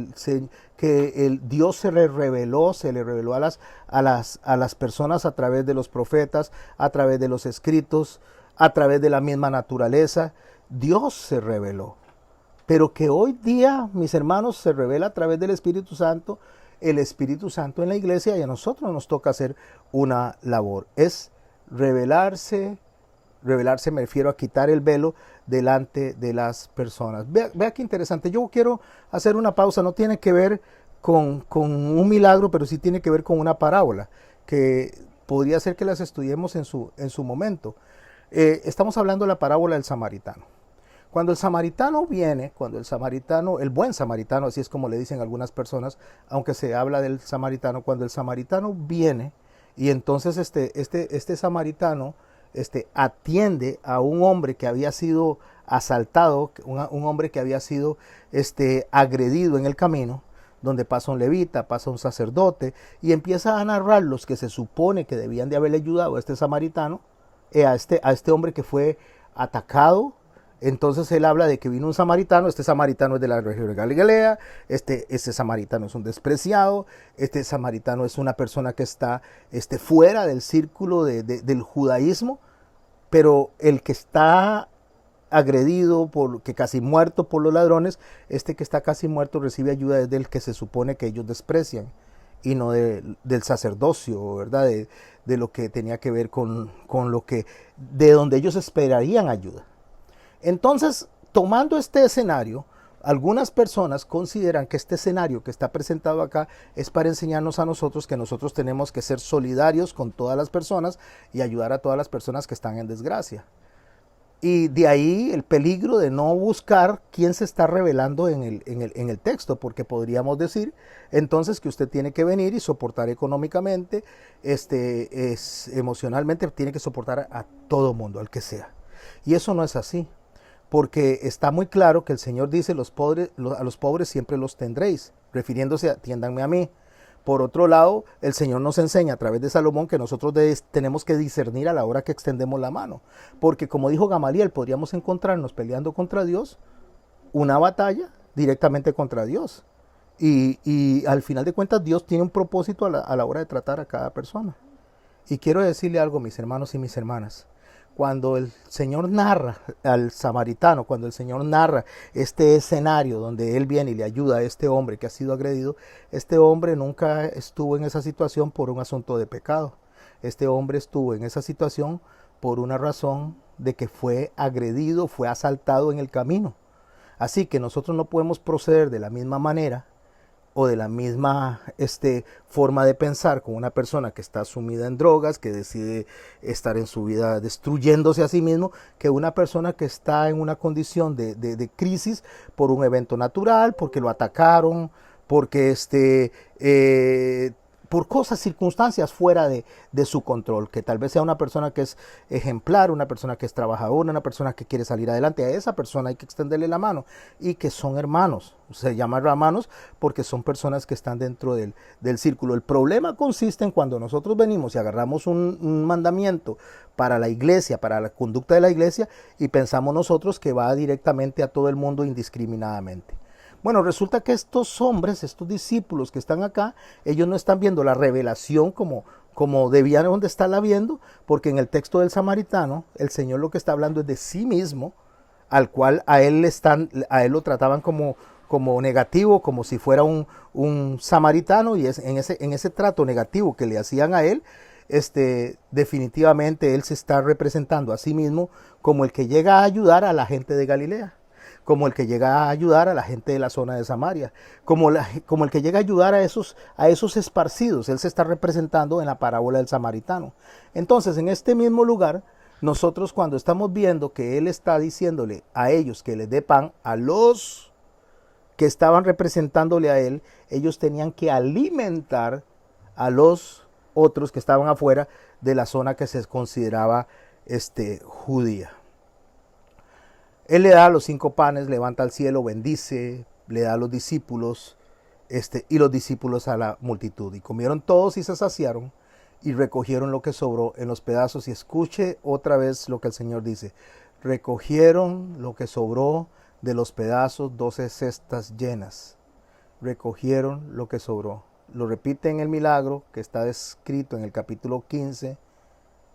el Dios se le reveló a las personas a través de los profetas, a través de los escritos, a través de la misma naturaleza. Dios se reveló. Pero que hoy día, mis hermanos, se revela a través del Espíritu Santo, el Espíritu Santo en la iglesia, y a nosotros nos toca hacer una labor. Es revelarse me refiero a quitar el velo delante de las personas. Vea qué interesante. Yo quiero hacer una pausa, no tiene que ver con un milagro, pero sí tiene que ver con una parábola, que podría ser que las estudiemos en su momento. Estamos hablando de la parábola del samaritano. Cuando el samaritano viene, el buen samaritano, así es como le dicen algunas personas, aunque se habla del samaritano, cuando el samaritano viene y entonces este samaritano atiende a un hombre que había sido asaltado, un hombre que había sido agredido en el camino, donde pasa un levita, pasa un sacerdote, y empieza a narrar los que se supone que debían de haberle ayudado a este samaritano, a este hombre que fue atacado. Entonces él habla de que vino un samaritano, este samaritano es de la región de Galilea, este samaritano es un despreciado, este samaritano es una persona que está fuera del círculo del judaísmo, pero el que está agredido, que casi muerto por los ladrones, que está casi muerto recibe ayuda desde el que se supone que ellos desprecian, y no del sacerdocio, ¿verdad? De lo que tenía que ver con lo que, de donde ellos esperarían ayuda. Entonces, tomando este escenario, algunas personas consideran que este escenario que está presentado acá es para enseñarnos a nosotros que nosotros tenemos que ser solidarios con todas las personas y ayudar a todas las personas que están en desgracia. Y de ahí el peligro de no buscar quién se está revelando en el texto, porque podríamos decir entonces que usted tiene que venir y soportar económicamente, emocionalmente, tiene que soportar a todo mundo, al que sea. Y eso no es así. Porque está muy claro que el Señor dice, a los pobres siempre los tendréis, refiriéndose a tiéndanme a mí. Por otro lado, el Señor nos enseña a través de Salomón que nosotros tenemos que discernir a la hora que extendemos la mano. Porque como dijo Gamaliel, podríamos encontrarnos peleando contra Dios, una batalla directamente contra Dios. Y al final de cuentas Dios tiene un propósito a la hora de tratar a cada persona. Y quiero decirle algo, mis hermanos y mis hermanas. Cuando el Señor narra al samaritano, cuando el Señor narra este escenario donde Él viene y le ayuda a este hombre que ha sido agredido, este hombre nunca estuvo en esa situación por un asunto de pecado. Este hombre estuvo en esa situación por una razón de que fue agredido, fue asaltado en el camino. Así que nosotros no podemos proceder de la misma manera o de la misma forma de pensar con una persona que está sumida en drogas, que decide estar en su vida destruyéndose a sí mismo, que una persona que está en una condición de crisis por un evento natural, porque lo atacaron, porque por cosas, circunstancias fuera de su control, que tal vez sea una persona que es ejemplar, una persona que es trabajadora, una persona que quiere salir adelante. A esa persona hay que extenderle la mano, y que son hermanos, se llaman hermanos porque son personas que están dentro del círculo. El problema consiste en cuando nosotros venimos y agarramos un mandamiento para la iglesia, para la conducta de la iglesia, y pensamos nosotros que va directamente a todo el mundo indiscriminadamente. Bueno, resulta que estos hombres, estos discípulos que están acá, ellos no están viendo la revelación como debían de estarla viendo, porque en el texto del samaritano, el Señor lo que está hablando es de sí mismo, al cual a él lo trataban como negativo, como si fuera un samaritano, y en ese trato negativo que le hacían a él, definitivamente él se está representando a sí mismo como el que llega a ayudar a la gente de Galilea, como el que llega a ayudar a la gente de la zona de Samaria, como el que llega a ayudar a esos esparcidos. Él se está representando en la parábola del samaritano. Entonces, en este mismo lugar, nosotros cuando estamos viendo que Él está diciéndole a ellos que les dé pan a los que estaban representándole a él, ellos tenían que alimentar a los otros que estaban afuera de la zona que se consideraba judía. Él le da los 5 panes, levanta al cielo, bendice, le da a los discípulos, y los discípulos a la multitud. Y comieron todos y se saciaron y recogieron lo que sobró en los pedazos. Y escuche otra vez lo que el Señor dice. Recogieron lo que sobró de los pedazos, 12 cestas llenas. Recogieron lo que sobró. Lo repite en el milagro que está descrito en el capítulo 15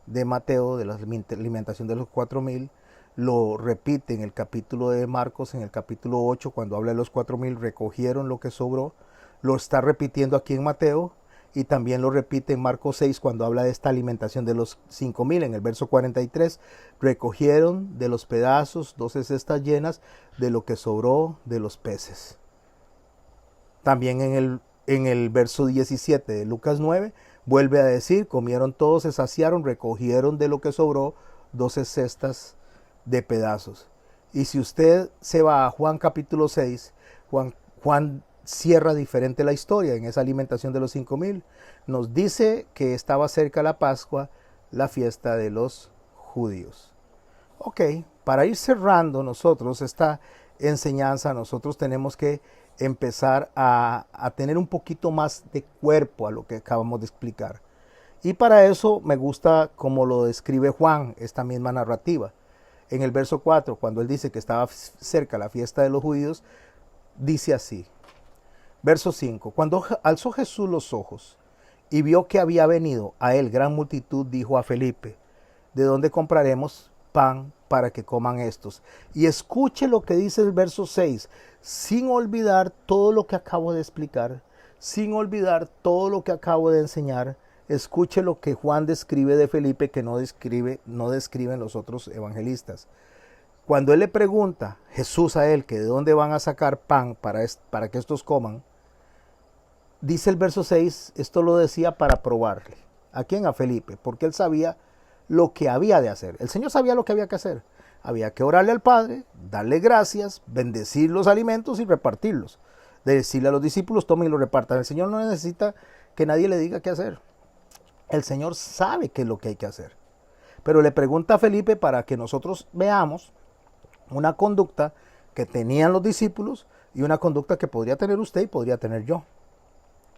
de Mateo, de la alimentación de los 4,000. Lo repite en el capítulo de Marcos, en el capítulo 8, cuando habla de los 4,000, recogieron lo que sobró. Lo está repitiendo aquí en Mateo, y también lo repite en Marcos 6, cuando habla de esta alimentación de los 5,000, en el verso 43. Recogieron de los pedazos 12 cestas llenas de lo que sobró de los peces. También en el verso 17 de Lucas 9, vuelve a decir, comieron todos, se saciaron, recogieron de lo que sobró 12 cestas de pedazos. Y si usted se va a Juan capítulo 6, Juan cierra diferente la historia en esa alimentación de los 5,000. Nos dice que estaba cerca la Pascua, la fiesta de los judíos. Ok, para ir cerrando nosotros esta enseñanza, nosotros tenemos que empezar a tener un poquito más de cuerpo a lo que acabamos de explicar. Y para eso me gusta como lo describe Juan, esta misma narrativa. En el verso 4, cuando él dice que estaba cerca la fiesta de los judíos, dice así. Verso 5. Cuando alzó Jesús los ojos y vio que había venido a él gran multitud, dijo a Felipe, ¿de dónde compraremos pan para que coman estos? Y escuche lo que dice el verso 6, sin olvidar todo lo que acabo de explicar, sin olvidar todo lo que acabo de enseñar. Escuche lo que Juan describe de Felipe, que no describen los otros evangelistas. Cuando él le pregunta, Jesús a él, que de dónde van a sacar pan para que estos coman, dice el verso 6, esto lo decía para probarle. ¿A quién? A Felipe, porque él sabía lo que había de hacer. El Señor sabía lo que había que hacer. Había que orarle al Padre, darle gracias, bendecir los alimentos y repartirlos. Decirle a los discípulos, tomen y lo repartan. El Señor no necesita que nadie le diga qué hacer. El Señor sabe qué es lo que hay que hacer. Pero le pregunta a Felipe para que nosotros veamos una conducta que tenían los discípulos y una conducta que podría tener usted y podría tener yo.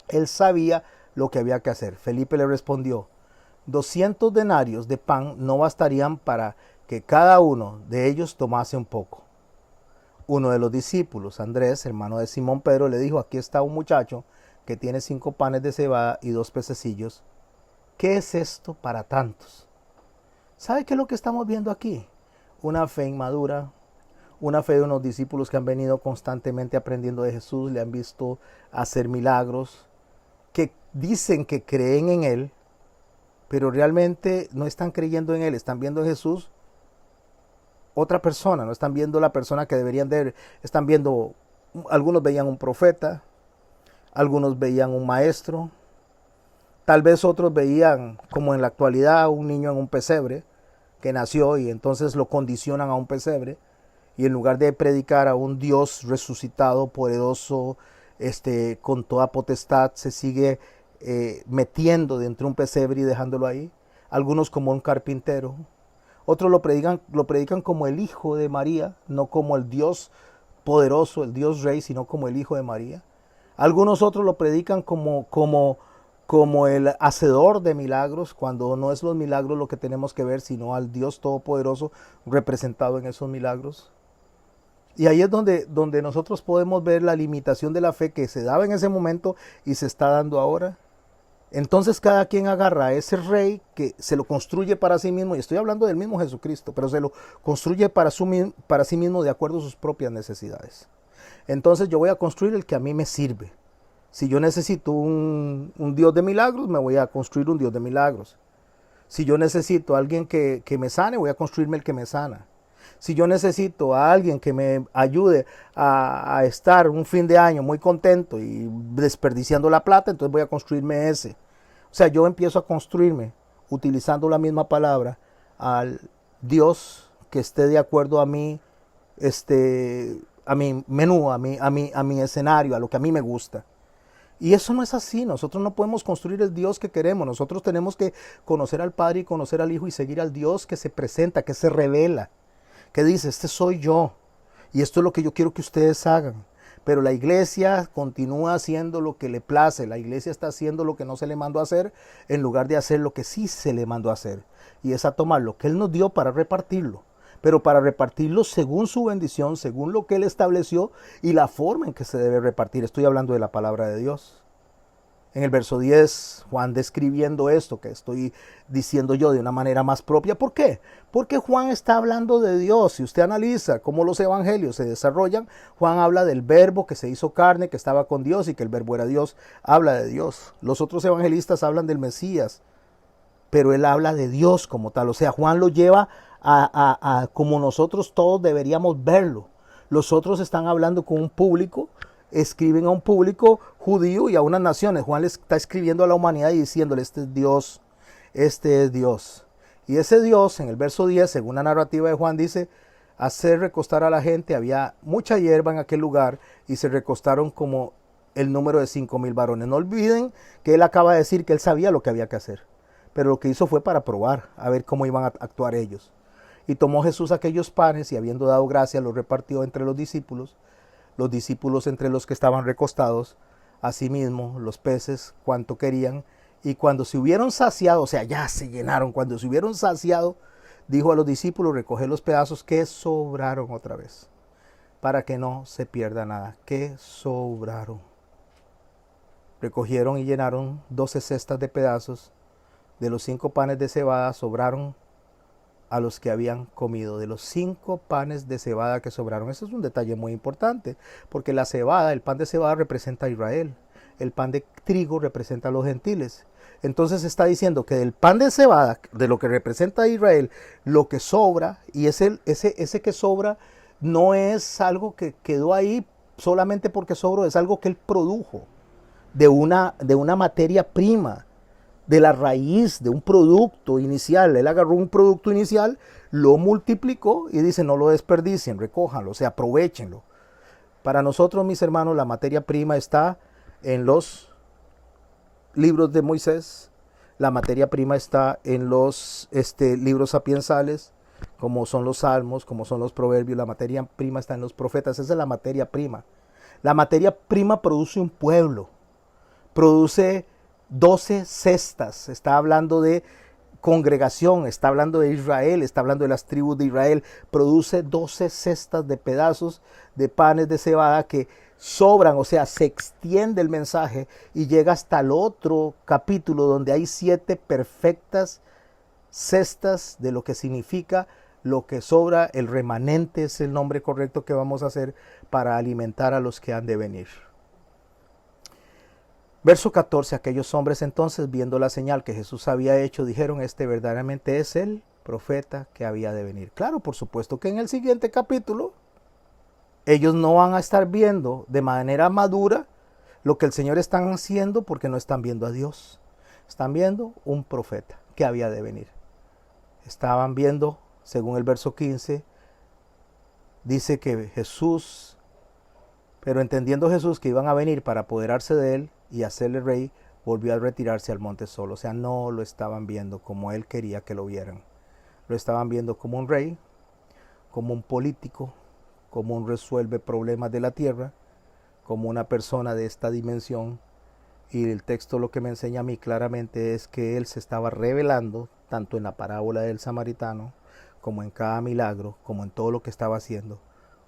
Él sabía lo que había que hacer. Felipe le respondió, 200 denarios de pan no bastarían para que cada uno de ellos tomase un poco. Uno de los discípulos, Andrés, hermano de Simón Pedro, le dijo, aquí está un muchacho que tiene 5 panes de cebada y 2 pececillos. ¿Qué es esto para tantos? ¿Sabe qué es lo que estamos viendo aquí? Una fe inmadura, una fe de unos discípulos que han venido constantemente aprendiendo de Jesús, le han visto hacer milagros, que dicen que creen en Él, pero realmente no están creyendo en Él, están viendo en Jesús otra persona, no están viendo la persona que deberían ver, están viendo, algunos veían un profeta, algunos veían un maestro, tal vez otros veían, como en la actualidad, un niño en un pesebre que nació y entonces lo condicionan a un pesebre. Y en lugar de predicar a un Dios resucitado, poderoso, con toda potestad, se sigue metiendo dentro de un pesebre y dejándolo ahí. Algunos como un carpintero. Otros lo predican como el hijo de María, no como el Dios poderoso, el Dios rey, sino como el hijo de María. Algunos otros lo predican como el hacedor de milagros, cuando no es los milagros lo que tenemos que ver, sino al Dios todopoderoso representado en esos milagros. Y ahí es donde nosotros podemos ver la limitación de la fe que se daba en ese momento y se está dando ahora. Entonces cada quien agarra a ese rey que se lo construye para sí mismo, y estoy hablando del mismo Jesucristo, pero se lo construye para sí mismo de acuerdo a sus propias necesidades. Entonces yo voy a construir el que a mí me sirve. Si yo necesito un Dios de milagros, me voy a construir un Dios de milagros. Si yo necesito a alguien que me sane, voy a construirme el que me sana. Si yo necesito a alguien que me ayude a estar un fin de año muy contento y desperdiciando la plata, entonces voy a construirme ese. O sea, yo empiezo a construirme, utilizando la misma palabra, al Dios que esté de acuerdo a mí, a mi menú, a mi escenario, a lo que a mí me gusta. Y eso no es así. Nosotros no podemos construir el Dios que queremos. Nosotros tenemos que conocer al Padre y conocer al Hijo y seguir al Dios que se presenta, que se revela, que dice, este soy yo y esto es lo que yo quiero que ustedes hagan. Pero la iglesia continúa haciendo lo que le place. La iglesia está haciendo lo que no se le mandó a hacer en lugar de hacer lo que sí se le mandó a hacer. Y es a tomar lo que Él nos dio para repartirlo. Pero para repartirlo según su bendición, según lo que Él estableció y la forma en que se debe repartir. Estoy hablando de la palabra de Dios. En el verso 10, Juan describiendo esto que estoy diciendo yo de una manera más propia. ¿Por qué? Porque Juan está hablando de Dios. Si usted analiza cómo los evangelios se desarrollan, Juan habla del verbo que se hizo carne, que estaba con Dios y que el verbo era Dios. Habla de Dios. Los otros evangelistas hablan del Mesías, pero él habla de Dios como tal. O sea, Juan lo lleva a como nosotros todos deberíamos verlo. Los otros están hablando con un público, escriben a un público judío y a unas naciones. Juan le está escribiendo a la humanidad y diciéndole, este es Dios, este es Dios. Y ese Dios, en el verso 10, según la narrativa de Juan, dice, hacer recostar a la gente. Había mucha hierba en aquel lugar y se recostaron como el número de 5,000 varones. No olviden que él acaba de decir que él sabía lo que había que hacer, pero lo que hizo fue para probar, a ver cómo iban a actuar ellos. Y tomó Jesús aquellos panes y habiendo dado gracia los repartió entre los discípulos entre los que estaban recostados, asimismo los peces cuanto querían, y cuando se hubieron saciado, o sea, ya se llenaron, cuando se hubieron saciado, dijo a los discípulos, recoged los pedazos que sobraron otra vez, para que no se pierda nada, que sobraron. Recogieron y llenaron 12 cestas de pedazos, de los 5 panes de cebada sobraron a los que habían comido, de los 5 panes de cebada que sobraron. Eso es un detalle muy importante, porque la cebada, el pan de cebada representa a Israel, el pan de trigo representa a los gentiles. Entonces está diciendo que del pan de cebada, de lo que representa a Israel, lo que sobra, y ese que sobra no es algo que quedó ahí solamente porque sobró, es algo que él produjo de una materia prima, de la raíz de un producto inicial. Él agarró un producto inicial, lo multiplicó y dice, no lo desperdicien, recójanlo, o sea, aprovechenlo. Para nosotros, mis hermanos, la materia prima está en los libros de Moisés, la materia prima está en los libros sapiensales, como son los salmos, como son los proverbios. La materia prima está en los profetas. Esa es la materia prima. La materia prima produce un pueblo, produce 12 cestas. Está hablando de congregación, está hablando de Israel, está hablando de las tribus de Israel. Produce 12 cestas de pedazos de panes de cebada que sobran, o sea, se extiende el mensaje y llega hasta el otro capítulo donde hay 7 perfectas cestas de lo que significa lo que sobra. El remanente es el nombre correcto que vamos a hacer para alimentar a los que han de venir. Verso 14, aquellos hombres entonces, viendo la señal que Jesús había hecho, dijeron, este verdaderamente es el profeta que había de venir. Claro, por supuesto que en el siguiente capítulo, ellos no van a estar viendo de manera madura lo que el Señor está haciendo, porque no están viendo a Dios. Están viendo un profeta que había de venir. Estaban viendo, según el verso 15, dice que Jesús, pero entendiendo Jesús que iban a venir para apoderarse de él y hacerle rey, volvió a retirarse al monte solo. O sea, no lo estaban viendo como él quería que lo vieran. Lo estaban viendo como un rey, como un político, como un resuelve problemas de la tierra, como una persona de esta dimensión. Y el texto lo que me enseña a mí claramente es que él se estaba revelando, tanto en la parábola del samaritano, como en cada milagro, como en todo lo que estaba haciendo,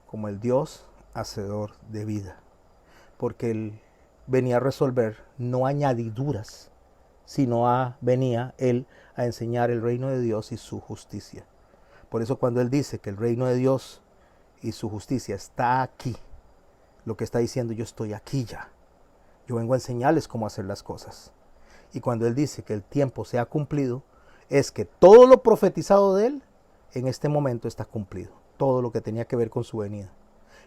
como el Dios hacedor de vida. Porque él venía a resolver no añadiduras, sino venía él a enseñar el reino de Dios y su justicia. Por eso cuando él dice que el reino de Dios y su justicia está aquí, lo que está diciendo, yo estoy aquí ya. Yo vengo a enseñarles cómo hacer las cosas. Y cuando él dice que el tiempo se ha cumplido, es que todo lo profetizado de él en este momento está cumplido. Todo lo que tenía que ver con su venida.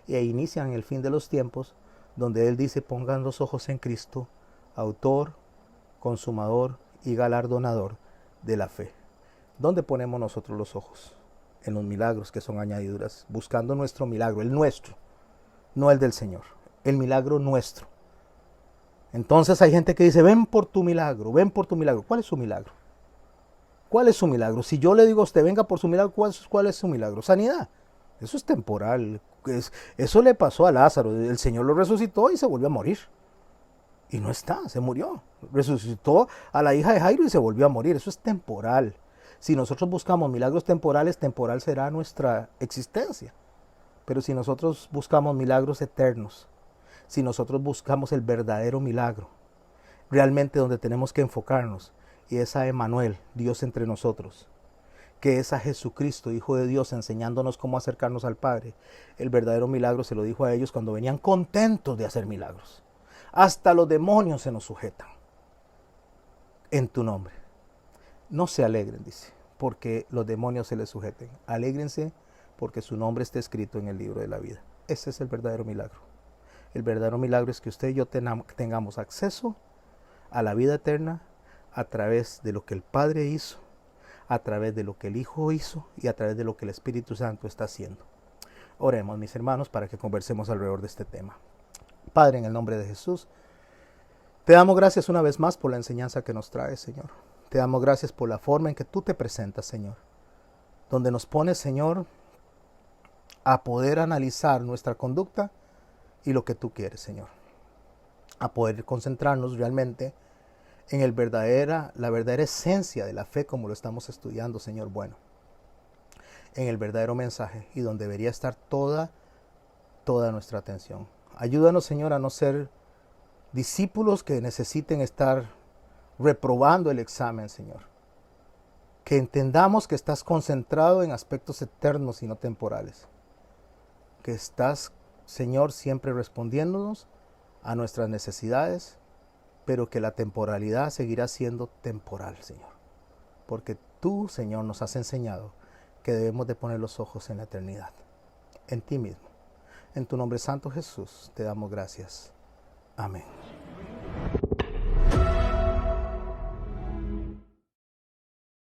Y ahí inician el fin de los tiempos, donde él dice, pongan los ojos en Cristo, autor, consumador y galardonador de la fe. ¿Dónde ponemos nosotros los ojos? En los milagros que son añadiduras, buscando nuestro milagro, el nuestro. no el del Señor, el milagro nuestro. Entonces hay gente que dice, ven por tu milagro, ven por tu milagro. ¿Cuál es su milagro? ¿Cuál es su milagro? Si yo le digo a usted, venga por su milagro, ¿cuál es su milagro? Sanidad. Eso es temporal. Eso le pasó a Lázaro. El Señor lo resucitó y se volvió a morir. Y no está, se murió. Resucitó a la hija de Jairo y se volvió a morir. Eso es temporal. Si nosotros buscamos milagros temporales, temporal será nuestra existencia. Pero si nosotros buscamos milagros eternos, si nosotros buscamos el verdadero milagro, realmente donde tenemos que enfocarnos, y es a Emmanuel, Dios entre nosotros, que es a Jesucristo, Hijo de Dios, enseñándonos cómo acercarnos al Padre. El verdadero milagro se lo dijo a ellos cuando venían contentos de hacer milagros. Hasta los demonios se nos sujetan en tu nombre. No se alegren, dice, porque los demonios se les sujeten. Alégrense porque su nombre está escrito en el libro de la vida. Ese es el verdadero milagro. El verdadero milagro es que usted y yo tengamos acceso a la vida eterna a través de lo que el Padre hizo, a través de lo que el Hijo hizo y a través de lo que el Espíritu Santo está haciendo. Oremos, mis hermanos, para que conversemos alrededor de este tema. Padre, en el nombre de Jesús, te damos gracias una vez más por la enseñanza que nos traes, Señor. Te damos gracias por la forma en que tú te presentas, Señor, donde nos pones, Señor, a poder analizar nuestra conducta y lo que tú quieres, Señor. A poder concentrarnos realmente en la verdadera esencia de la fe como lo estamos estudiando, Señor bueno. En el verdadero mensaje y donde debería estar toda nuestra atención. Ayúdanos, Señor, a no ser discípulos que necesiten estar reprobando el examen, Señor. Que entendamos que estás concentrado en aspectos eternos y no temporales. Que estás, Señor, siempre respondiéndonos a nuestras necesidades, pero que la temporalidad seguirá siendo temporal, Señor. Porque tú, Señor, nos has enseñado que debemos de poner los ojos en la eternidad, en ti mismo. En tu nombre santo, Jesús, te damos gracias. Amén.